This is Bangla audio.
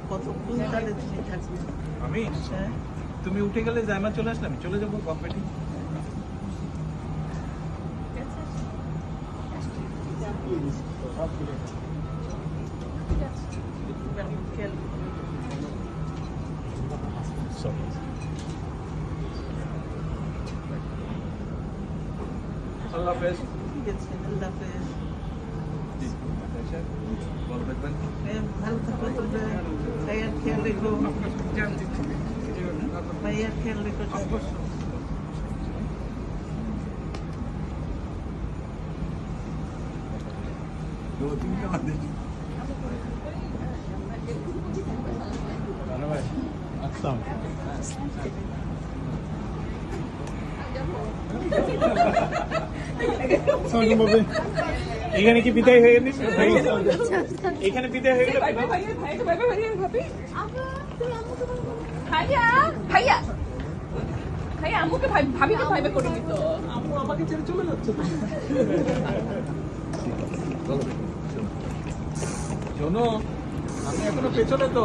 কতক্ষণ তাহলে তুমি থাকবে? আমি তুমি উঠে গেলে জায়মা চলে আসলে আমি চলে যাবো কম্পিটিং। আল্লাহ হাফেজ। ঠিক আছে, আল্লাহ হাফেজ। ভালো থাকবেন। ভালো থাকো, তোমরা ভাইয়ার খেয়াল রেখো, ভাইয়ার খেয়াল রেখো। এখানে কি বিদায় হয়ে গেছে? এখানে বিদায় হয়ে গেল। ভাইয়া ভাইয়া ভাইয়া আম্মুকে ভাবিকে ভাইবে করে দিত। আম্মু আমাকে ছেড়ে চলে যাচ্ছে। শোনো, আমি এখনো পেছনে তো।